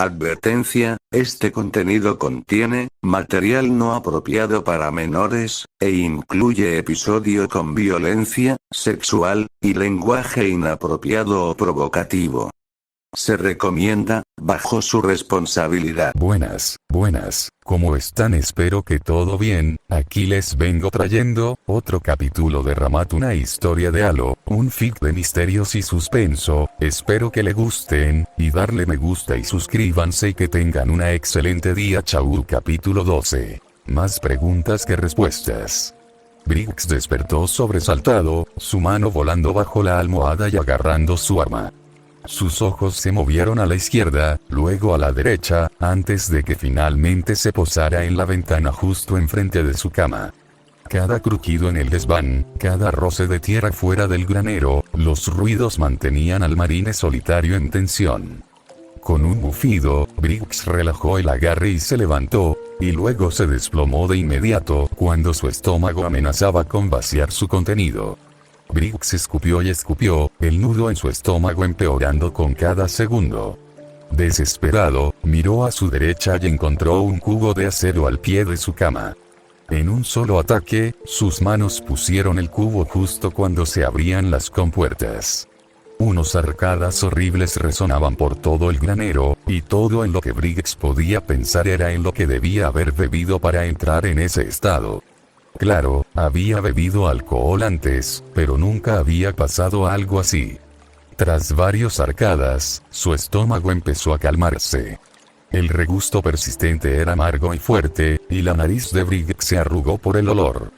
Advertencia, este contenido contiene material no apropiado para menores, e incluye episodio con violencia sexual y lenguaje inapropiado o provocativo. Se recomienda, bajo su responsabilidad. Buenas, ¿cómo están? Espero que todo bien. Aquí les vengo trayendo otro capítulo de Ramat, una historia de Halo, un fic de misterios y suspenso. Espero que le gusten, y darle me gusta y suscríbanse y que tengan una excelente día. Chau. Capítulo 12. Más preguntas que respuestas. Briggs despertó sobresaltado, su mano volando bajo la almohada y agarrando su arma. Sus ojos se movieron a la izquierda, luego a la derecha, antes de que finalmente se posara en la ventana justo enfrente de su cama. Cada crujido en el desván, cada roce de tierra fuera del granero, los ruidos mantenían al marine solitario en tensión. Con un bufido, Briggs relajó el agarre y se levantó, y luego se desplomó de inmediato cuando su estómago amenazaba con vaciar su contenido. Briggs escupió y escupió, el nudo en su estómago empeorando con cada segundo. Desesperado, miró a su derecha y encontró un cubo de acero al pie de su cama. En un solo ataque, sus manos pusieron el cubo justo cuando se abrían las compuertas. Unos arcadas horribles resonaban por todo el granero, y todo en lo que Briggs podía pensar era en lo que debía haber bebido para entrar en ese estado. Claro, había bebido alcohol antes, pero nunca había pasado algo así. Tras varios arcadas, su estómago empezó a calmarse. El regusto persistente era amargo y fuerte, y la nariz de Briggs se arrugó por el olor.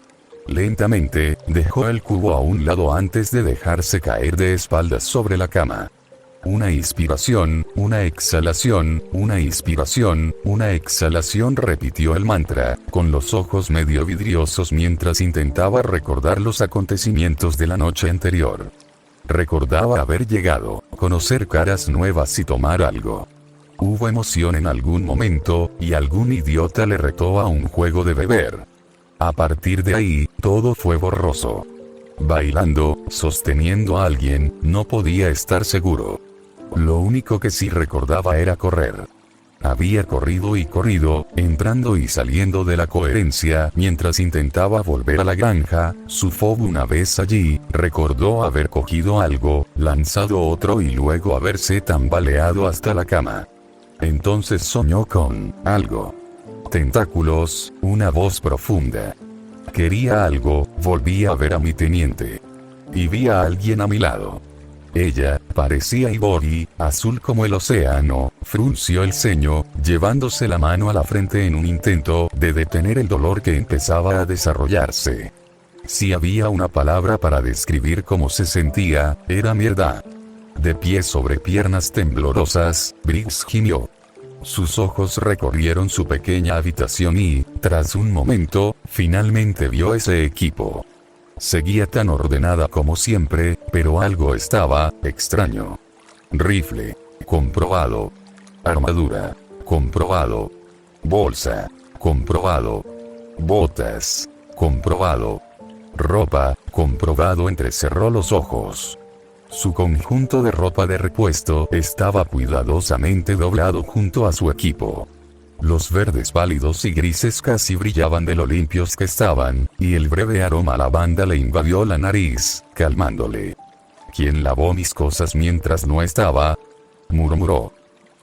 Lentamente, dejó el cubo a un lado antes de dejarse caer de espaldas sobre la cama. Una inspiración, una exhalación, una inspiración, una exhalación, repitió el mantra, con los ojos medio vidriosos mientras intentaba recordar los acontecimientos de la noche anterior. Recordaba haber llegado, conocer caras nuevas y tomar algo. Hubo emoción en algún momento, y algún idiota le retó a un juego de beber. A partir de ahí, todo fue borroso. Bailando, sosteniendo a alguien, no podía estar seguro. Lo único que sí recordaba era correr. Había corrido y corrido, entrando y saliendo de la coherencia mientras intentaba volver a la granja. Su fob una vez allí, recordó haber cogido algo, lanzado otro y luego haberse tambaleado hasta la cama. Entonces soñó con algo. Tentáculos, una voz profunda. Quería algo, volví a ver a mi teniente. Y vi a alguien a mi lado. Ella, parecía Ivory, azul como el océano, frunció el ceño, llevándose la mano a la frente en un intento de detener el dolor que empezaba a desarrollarse. Si había una palabra para describir cómo se sentía, era mierda. De pie sobre piernas temblorosas, Briggs gimió. Sus ojos recorrieron su pequeña habitación y, tras un momento, finalmente vio ese equipo. Seguía tan ordenada como siempre, pero algo estaba extraño. Rifle, comprobado. Armadura, comprobado. Bolsa, comprobado. Botas, comprobado. Ropa, comprobado. Entrecerró los ojos. Su conjunto de ropa de repuesto estaba cuidadosamente doblado junto a su equipo. Los verdes pálidos y grises casi brillaban de lo limpios que estaban, y el breve aroma a lavanda le invadió la nariz, calmándole. ¿Quién lavó mis cosas mientras no estaba?, murmuró.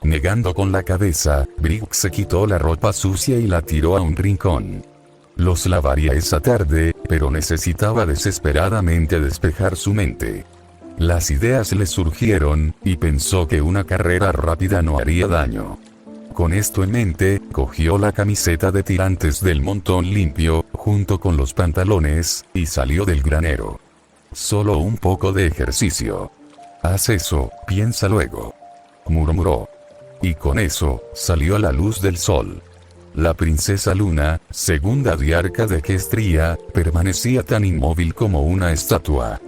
Negando con la cabeza, Briggs se quitó la ropa sucia y la tiró a un rincón. Los lavaría esa tarde, pero necesitaba desesperadamente despejar su mente. Las ideas le surgieron, y pensó que una carrera rápida no haría daño. Con esto en mente, cogió la camiseta de tirantes del montón limpio, junto con los pantalones, y salió del granero. Solo un poco de ejercicio. Haz eso, piensa luego, murmuró. Y con eso, salió a la luz del sol. La princesa Luna, segunda diarca de Equestria, permanecía tan inmóvil como una estatua.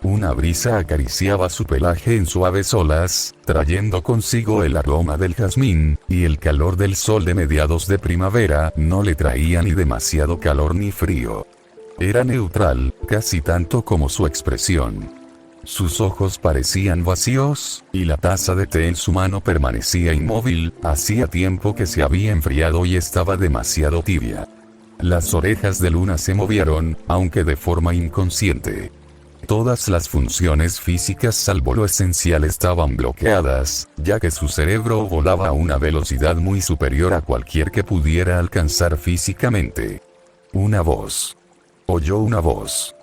Una brisa acariciaba su pelaje en suaves olas, trayendo consigo el aroma del jazmín, y el calor del sol de mediados de primavera no le traía ni demasiado calor ni frío. Era neutral, casi tanto como su expresión. Sus ojos parecían vacíos, y la taza de té en su mano permanecía inmóvil, hacía tiempo que se había enfriado y estaba demasiado tibia. Las orejas de Luna se movieron, aunque de forma inconsciente. Todas las funciones físicas salvo lo esencial estaban bloqueadas, ya que su cerebro volaba a una velocidad muy superior a cualquier que pudiera alcanzar físicamente. Una voz. Oyó una voz.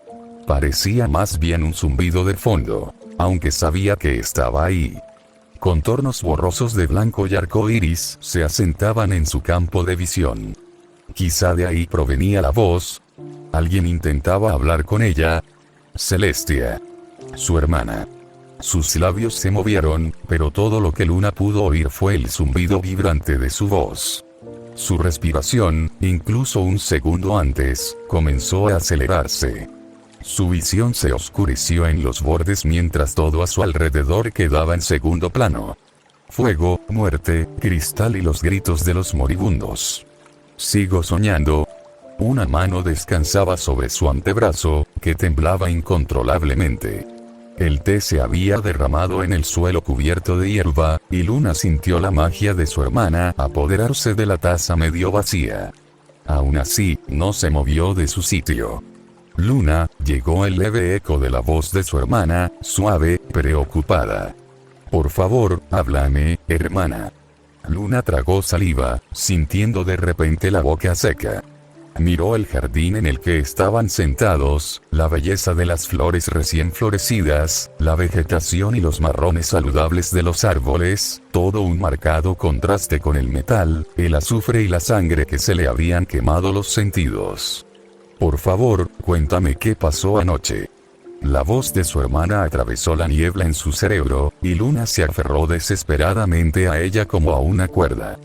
Parecía más bien un zumbido de fondo, aunque sabía que estaba ahí. Contornos borrosos de blanco y arco iris se asentaban en su campo de visión. Quizá de ahí provenía la voz. Alguien intentaba hablar con ella. Celestia. Su hermana. Sus labios se movieron, pero todo lo que Luna pudo oír fue el zumbido vibrante de su voz. Su respiración, incluso un segundo antes, comenzó a acelerarse. Su visión se oscureció en los bordes mientras todo a su alrededor quedaba en segundo plano. Fuego, muerte, cristal y los gritos de los moribundos. Sigo soñando. Una mano descansaba sobre su antebrazo, que temblaba incontrolablemente. El té se había derramado en el suelo cubierto de hierba, y Luna sintió la magia de su hermana apoderarse de la taza medio vacía. Aún así, no se movió de su sitio. Luna, llegó el leve eco de la voz de su hermana, suave, preocupada. Por favor, háblame, hermana. Luna tragó saliva, sintiendo de repente la boca seca. Miró el jardín en el que estaban sentados, la belleza de las flores recién florecidas, la vegetación y los marrones saludables de los árboles, todo un marcado contraste con el metal, el azufre y la sangre que se le habían quemado los sentidos. Por favor, cuéntame qué pasó anoche. La voz de su hermana atravesó la niebla en su cerebro, y Luna se aferró desesperadamente a ella como a una cuerda.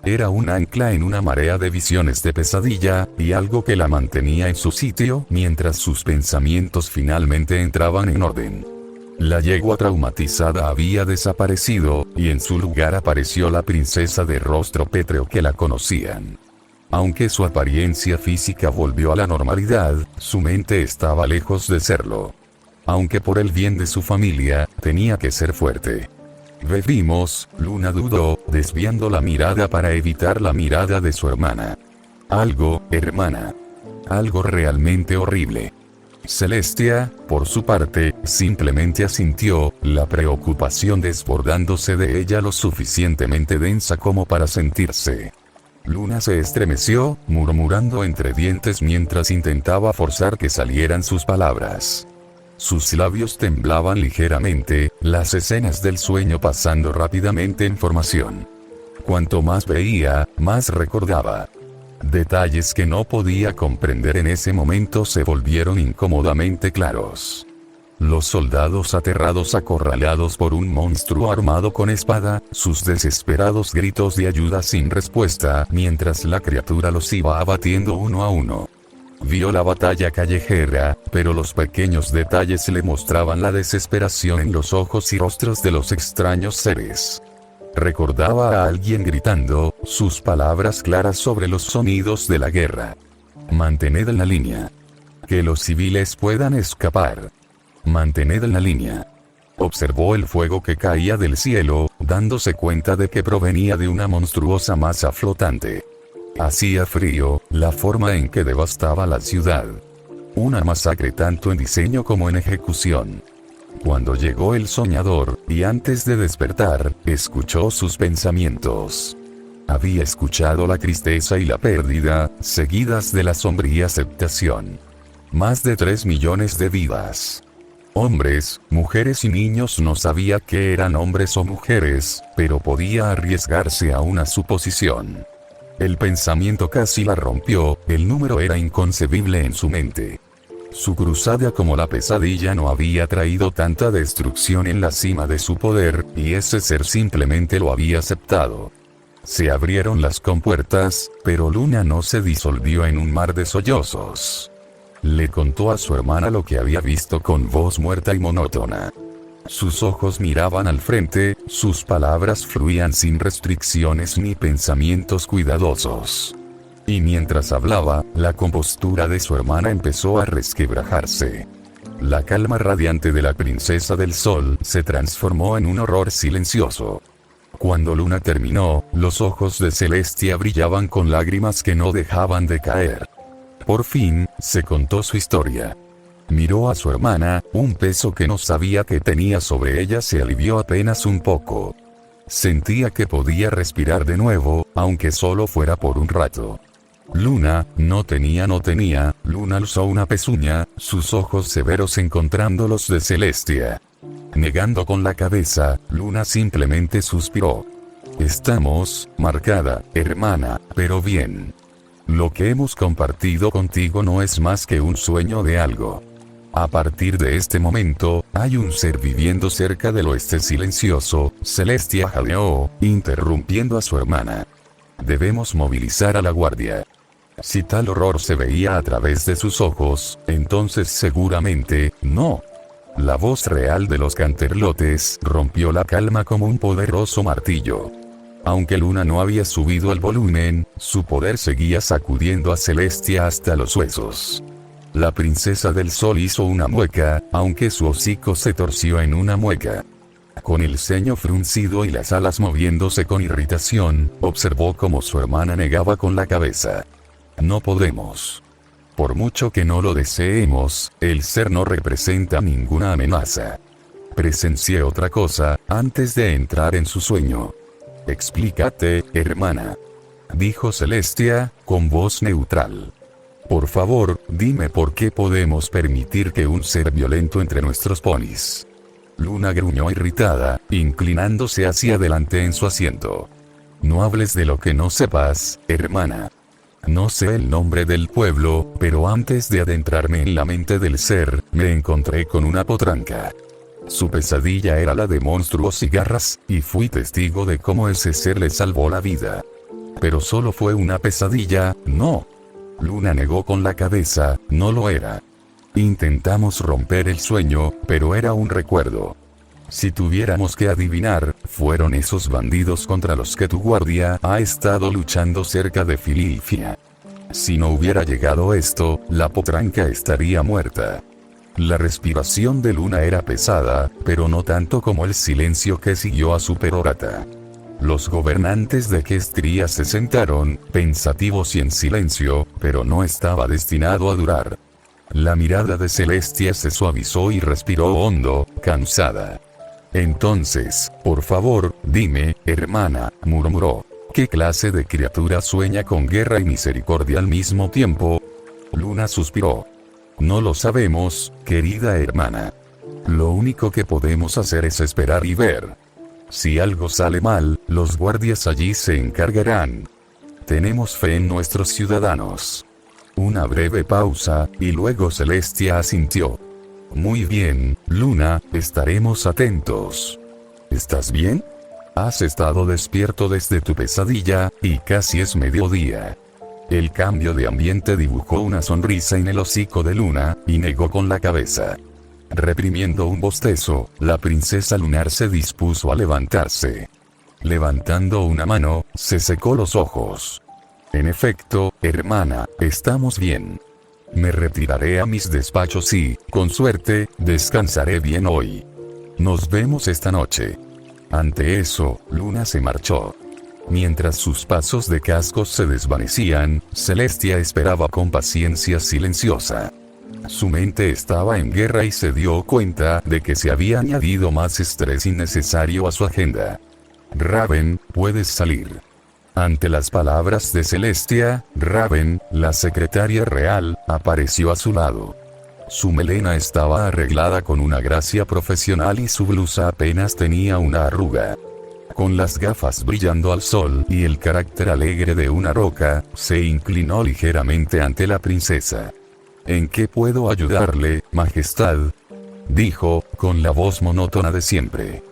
Era un ancla en una marea de visiones de pesadilla, y algo que la mantenía en su sitio mientras sus pensamientos finalmente entraban en orden. La yegua traumatizada había desaparecido, y en su lugar apareció la princesa de rostro pétreo que la conocían. Aunque su apariencia física volvió a la normalidad, su mente estaba lejos de serlo. Aunque por el bien de su familia, tenía que ser fuerte. Bebimos, Luna dudó, desviando la mirada para evitar la mirada de su hermana. Algo, hermana. Algo realmente horrible. Celestia, por su parte, simplemente asintió, la preocupación desbordándose de ella lo suficientemente densa como para sentirse. Luna se estremeció, murmurando entre dientes mientras intentaba forzar que salieran sus palabras. Sus labios temblaban ligeramente, las escenas del sueño pasando rápidamente en formación. Cuanto más veía, más recordaba. Detalles que no podía comprender en ese momento se volvieron incómodamente claros. Los soldados aterrados acorralados por un monstruo armado con espada, sus desesperados gritos de ayuda sin respuesta mientras la criatura los iba abatiendo uno a uno. Vio la batalla callejera, pero los pequeños detalles le mostraban la desesperación en los ojos y rostros de los extraños seres. Recordaba a alguien gritando, sus palabras claras sobre los sonidos de la guerra. Mantened en la línea. Que los civiles puedan escapar. Mantened en la línea. Observó el fuego que caía del cielo, dándose cuenta de que provenía de una monstruosa masa flotante. Hacía frío, la forma en que devastaba la ciudad. Una masacre tanto en diseño como en ejecución. Cuando llegó el soñador, y antes de despertar, escuchó sus pensamientos. Había escuchado la tristeza y la pérdida, seguidas de la sombría aceptación. Más de 3 millones de vidas. Hombres, mujeres y niños no sabía que eran hombres o mujeres, pero podía arriesgarse a una suposición. El pensamiento casi la rompió, el número era inconcebible en su mente. Su cruzada como la pesadilla no había traído tanta destrucción en la cima de su poder, y ese ser simplemente lo había aceptado. Se abrieron las compuertas, pero Luna no se disolvió en un mar de sollozos. Le contó a su hermana lo que había visto con voz muerta y monótona. Sus ojos miraban al frente, sus palabras fluían sin restricciones ni pensamientos cuidadosos. Y mientras hablaba, la compostura de su hermana empezó a resquebrajarse. La calma radiante de la princesa del sol se transformó en un horror silencioso. Cuando Luna terminó, los ojos de Celestia brillaban con lágrimas que no dejaban de caer. Por fin, se contó su historia. Miró a su hermana, un peso que no sabía que tenía sobre ella se alivió apenas un poco. Sentía que podía respirar de nuevo, aunque solo fuera por un rato. Luna, no tenía, Luna alzó una pezuña, sus ojos severos encontrando los de Celestia. Negando con la cabeza, Luna simplemente suspiró. Estamos, marcada, hermana, pero bien. Lo que hemos compartido contigo no es más que un sueño de algo. A partir de este momento, hay un ser viviendo cerca del oeste silencioso, Celestia jadeó, interrumpiendo a su hermana. Debemos movilizar a la guardia. Si tal horror se veía a través de sus ojos, entonces seguramente, no. La voz real de los canterlotes rompió la calma como un poderoso martillo. Aunque Luna no había subido el volumen, su poder seguía sacudiendo a Celestia hasta los huesos. La princesa del sol hizo una mueca, aunque su hocico se torció en una mueca. Con el ceño fruncido y las alas moviéndose con irritación, observó cómo su hermana negaba con la cabeza. No podemos. Por mucho que no lo deseemos, el ser no representa ninguna amenaza. Presencié otra cosa, antes de entrar en su sueño. Explícate, hermana. Dijo Celestia, con voz neutral. Por favor, dime por qué podemos permitir que un ser violento entre nuestros ponis. Luna gruñó irritada, inclinándose hacia adelante en su asiento. No hables de lo que no sepas, hermana. No sé el nombre del pueblo, pero antes de adentrarme en la mente del ser, me encontré con una potranca. Su pesadilla era la de monstruos y garras, y fui testigo de cómo ese ser le salvó la vida. Pero solo fue una pesadilla, no. Luna negó con la cabeza, no lo era. Intentamos romper el sueño, pero era un recuerdo. Si tuviéramos que adivinar, fueron esos bandidos contra los que tu guardia ha estado luchando cerca de Filifia. Si no hubiera llegado esto, la potranca estaría muerta. La respiración de Luna era pesada, pero no tanto como el silencio que siguió a su perorata. Los gobernantes de Questria se sentaron, pensativos y en silencio, pero no estaba destinado a durar. La mirada de Celestia se suavizó y respiró hondo, cansada. Entonces, por favor, dime, hermana, murmuró. ¿Qué clase de criatura sueña con guerra y misericordia al mismo tiempo? Luna suspiró. No lo sabemos, querida hermana. Lo único que podemos hacer es esperar y ver. Si algo sale mal, los guardias allí se encargarán. Tenemos fe en nuestros ciudadanos. Una breve pausa, y luego Celestia asintió. Muy bien, Luna, estaremos atentos. ¿Estás bien? Has estado despierto desde tu pesadilla, y casi es mediodía. El cambio de ambiente dibujó una sonrisa en el hocico de Luna, y negó con la cabeza. Reprimiendo un bostezo, la princesa lunar se dispuso a levantarse. Levantando una mano, se secó los ojos. En efecto, hermana, estamos bien. Me retiraré a mis despachos y, con suerte, descansaré bien hoy. Nos vemos esta noche. Ante eso, Luna se marchó. Mientras sus pasos de cascos se desvanecían, Celestia esperaba con paciencia silenciosa. Su mente estaba en guerra y se dio cuenta de que se había añadido más estrés innecesario a su agenda. Raven, puedes salir. Ante las palabras de Celestia, Raven, la secretaria real, apareció a su lado. Su melena estaba arreglada con una gracia profesional y su blusa apenas tenía una arruga. Con las gafas brillando al sol y el carácter alegre de una roca, se inclinó ligeramente ante la princesa. ¿En qué puedo ayudarle, majestad?, dijo, con la voz monótona de siempre.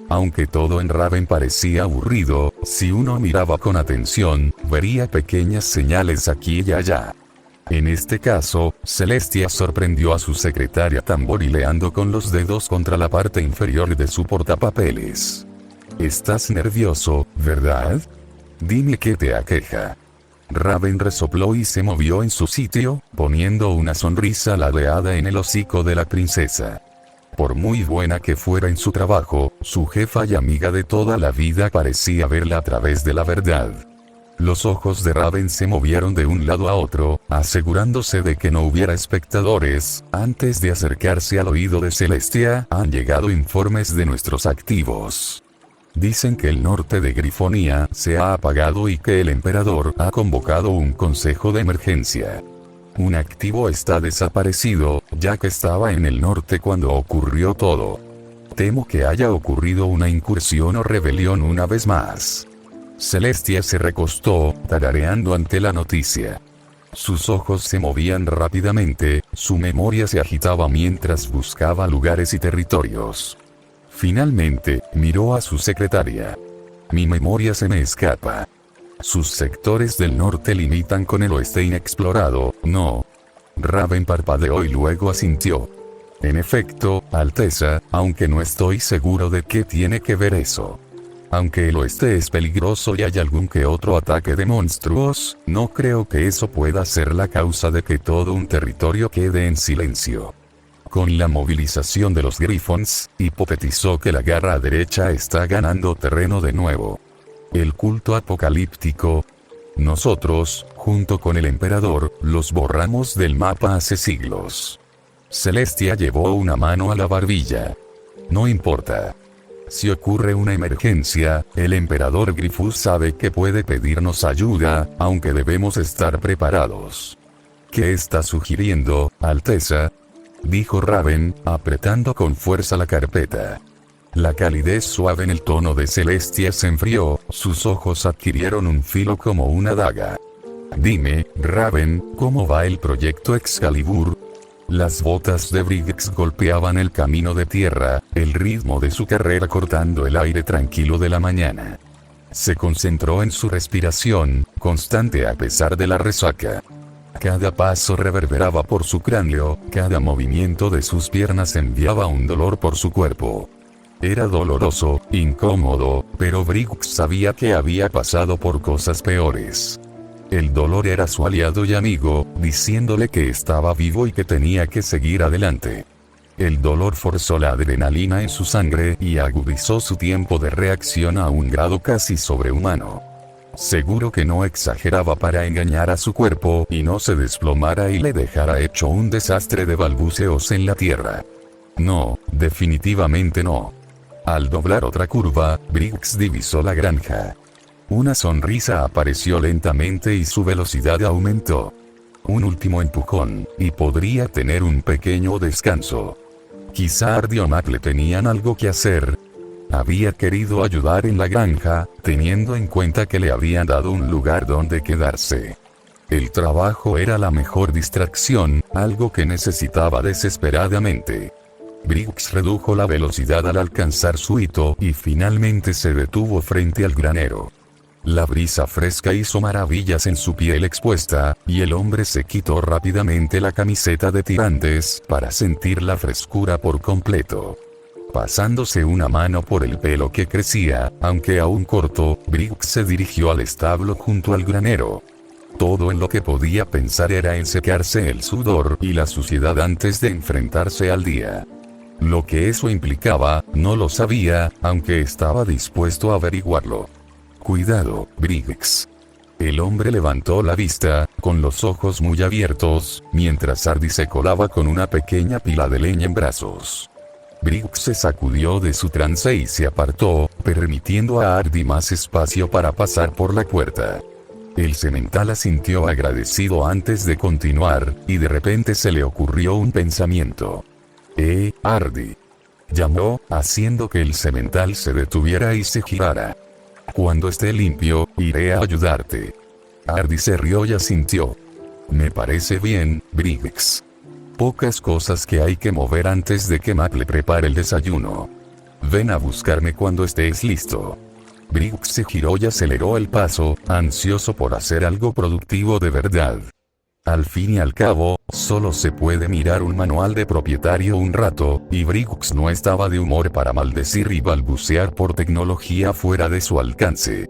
Aunque todo en Raven parecía aburrido, si uno miraba con atención, vería pequeñas señales aquí y allá. En este caso, Celestia sorprendió a su secretaria tamborileando con los dedos contra la parte inferior de su portapapeles. Estás nervioso, ¿verdad? Dime qué te aqueja. Raven resopló y se movió en su sitio, poniendo una sonrisa ladeada en el hocico de la princesa. Por muy buena que fuera en su trabajo, su jefa y amiga de toda la vida parecía verla a través de la verdad. Los ojos de Raven se movieron de un lado a otro, asegurándose de que no hubiera espectadores. Antes de acercarse al oído de Celestia, han llegado informes de nuestros activos. Dicen que el norte de Grifonia se ha apagado y que el emperador ha convocado un consejo de emergencia. Un activo está desaparecido, ya que estaba en el norte cuando ocurrió todo. Temo que haya ocurrido una incursión o rebelión una vez más. Celestia se recostó, tarareando ante la noticia. Sus ojos se movían rápidamente, su memoria se agitaba mientras buscaba lugares y territorios. Finalmente, miró a su secretaria. Mi memoria se me escapa. Sus sectores del norte limitan con el oeste inexplorado, ¿no? Raven parpadeó y luego asintió. En efecto, Alteza, aunque no estoy seguro de qué tiene que ver eso. Aunque el oeste es peligroso y hay algún que otro ataque de monstruos, no creo que eso pueda ser la causa de que todo un territorio quede en silencio. Con la movilización de los Griffons, hipotetizó que la garra derecha está ganando terreno de nuevo. El culto apocalíptico. Nosotros, junto con el emperador, los borramos del mapa hace siglos. Celestia llevó una mano a la barbilla. No importa. Si ocurre una emergencia, el emperador Grifus sabe que puede pedirnos ayuda, aunque debemos estar preparados. ¿Qué está sugiriendo, Alteza?, dijo Raven, apretando con fuerza la carpeta. La calidez suave en el tono de Celestia se enfrió, sus ojos adquirieron un filo como una daga. Dime, Raven, ¿cómo va el proyecto Excalibur? Las botas de Briggs golpeaban el camino de tierra, el ritmo de su carrera cortando el aire tranquilo de la mañana. Se concentró en su respiración, constante a pesar de la resaca. Cada paso reverberaba por su cráneo, cada movimiento de sus piernas enviaba un dolor por su cuerpo. Era doloroso, incómodo, pero Briggs sabía que había pasado por cosas peores. El dolor era su aliado y amigo, diciéndole que estaba vivo y que tenía que seguir adelante. El dolor forzó la adrenalina en su sangre y agudizó su tiempo de reacción a un grado casi sobrehumano. Seguro que no exageraba para engañar a su cuerpo y no se desplomara y le dejara hecho un desastre de balbuceos en la tierra. No, definitivamente no. Al doblar otra curva, Briggs divisó la granja. Una sonrisa apareció lentamente y su velocidad aumentó. Un último empujón, y podría tener un pequeño descanso. Quizá Ardy o Maple tenían algo que hacer. Había querido ayudar en la granja, teniendo en cuenta que le habían dado un lugar donde quedarse. El trabajo era la mejor distracción, algo que necesitaba desesperadamente. Briggs redujo la velocidad al alcanzar su hito y finalmente se detuvo frente al granero. La brisa fresca hizo maravillas en su piel expuesta, y el hombre se quitó rápidamente la camiseta de tirantes para sentir la frescura por completo. Pasándose una mano por el pelo que crecía, aunque aún corto, Briggs se dirigió al establo junto al granero. Todo en lo que podía pensar era en secarse el sudor y la suciedad antes de enfrentarse al día. Lo que eso implicaba, no lo sabía, aunque estaba dispuesto a averiguarlo. Cuidado, Briggs. El hombre levantó la vista, con los ojos muy abiertos, mientras Ardy se colaba con una pequeña pila de leña en brazos. Briggs se sacudió de su trance y se apartó, permitiendo a Ardy más espacio para pasar por la puerta. El semental asintió agradecido antes de continuar, y de repente se le ocurrió un pensamiento. Ardy. Llamó, haciendo que el semental se detuviera y se girara. Cuando esté limpio, iré a ayudarte. Ardy se rió y asintió. Me parece bien, Briggs. Pocas cosas que hay que mover antes de que Maple prepare el desayuno. Ven a buscarme cuando estés listo. Briggs se giró y aceleró el paso, ansioso por hacer algo productivo de verdad. Al fin y al cabo, solo se puede mirar un manual de propietario un rato, y Briggs no estaba de humor para maldecir y balbucear por tecnología fuera de su alcance.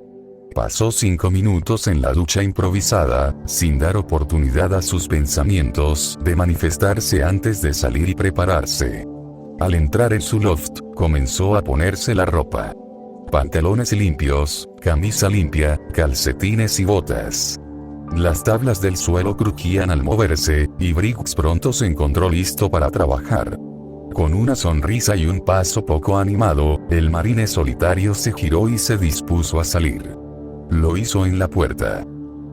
Pasó 5 minutos en la ducha improvisada, sin dar oportunidad a sus pensamientos de manifestarse antes de salir y prepararse. Al entrar en su loft, comenzó a ponerse la ropa. Pantalones limpios, camisa limpia, calcetines y botas. Las tablas del suelo crujían al moverse, y Briggs pronto se encontró listo para trabajar. Con una sonrisa y un paso poco animado, el marine solitario se giró y se dispuso a salir. Lo hizo en la puerta.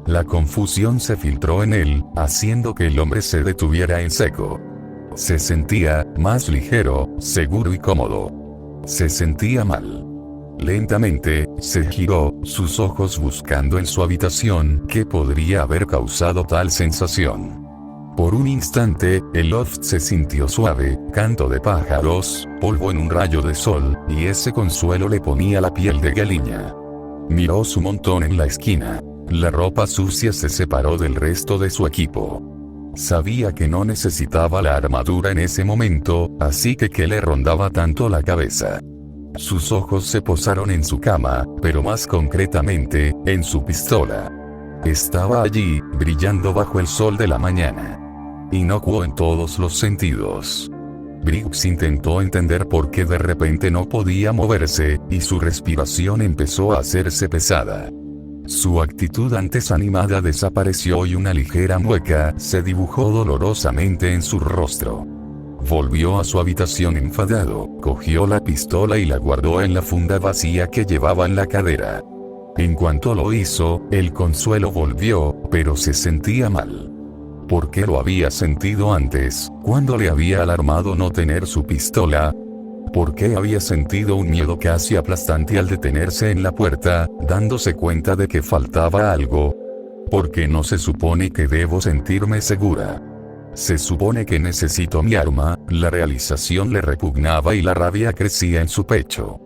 La confusión se filtró en él, haciendo que el hombre se detuviera en seco. Se sentía más ligero, seguro y cómodo. Se sentía mal. Lentamente, se giró, sus ojos buscando en su habitación qué podría haber causado tal sensación. Por un instante, el loft se sintió suave, canto de pájaros, polvo en un rayo de sol, y ese consuelo le ponía la piel de gallina. Miró su montón en la esquina. La ropa sucia se separó del resto de su equipo. Sabía que no necesitaba la armadura en ese momento, así que ¿qué le rondaba tanto la cabeza? Sus ojos se posaron en su cama, pero más concretamente, en su pistola. Estaba allí, brillando bajo el sol de la mañana. Inocuo en todos los sentidos. Briggs intentó entender por qué de repente no podía moverse, y su respiración empezó a hacerse pesada. Su actitud antes animada desapareció y una ligera mueca se dibujó dolorosamente en su rostro. Volvió a su habitación enfadado, cogió la pistola y la guardó en la funda vacía que llevaba en la cadera. En cuanto lo hizo, el consuelo volvió, pero se sentía mal. ¿Por qué lo había sentido antes, cuando le había alarmado no tener su pistola? ¿Por qué había sentido un miedo casi aplastante al detenerse en la puerta, dándose cuenta de que faltaba algo? ¿Por qué no se supone que debo sentirme segura? Se supone que necesito mi arma. La realización le repugnaba y la rabia crecía en su pecho.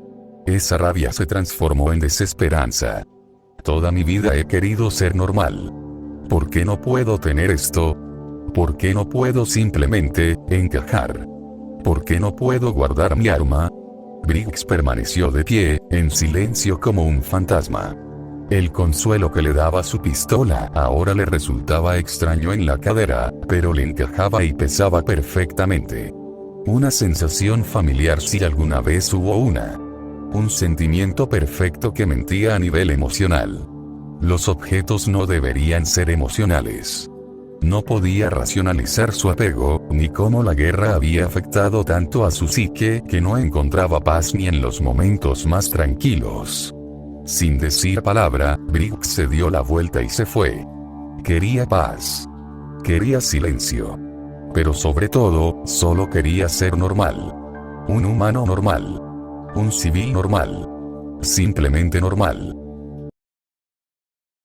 Esa rabia se transformó en desesperanza. Toda mi vida he querido ser normal. ¿Por qué no puedo tener esto? ¿Por qué no puedo simplemente encajar? ¿Por qué no puedo guardar mi arma? Briggs permaneció de pie, en silencio como un fantasma. El consuelo que le daba su pistola ahora le resultaba extraño en la cadera, pero le encajaba y pesaba perfectamente. Una sensación familiar si alguna vez hubo una. Un sentimiento perfecto que mentía a nivel emocional. Los objetos no deberían ser emocionales. No podía racionalizar su apego, ni cómo la guerra había afectado tanto a su psique que no encontraba paz ni en los momentos más tranquilos. Sin decir palabra, Briggs se dio la vuelta y se fue. Quería paz. Quería silencio. Pero sobre todo, solo quería ser normal. Un humano normal. Un civil normal. Simplemente normal.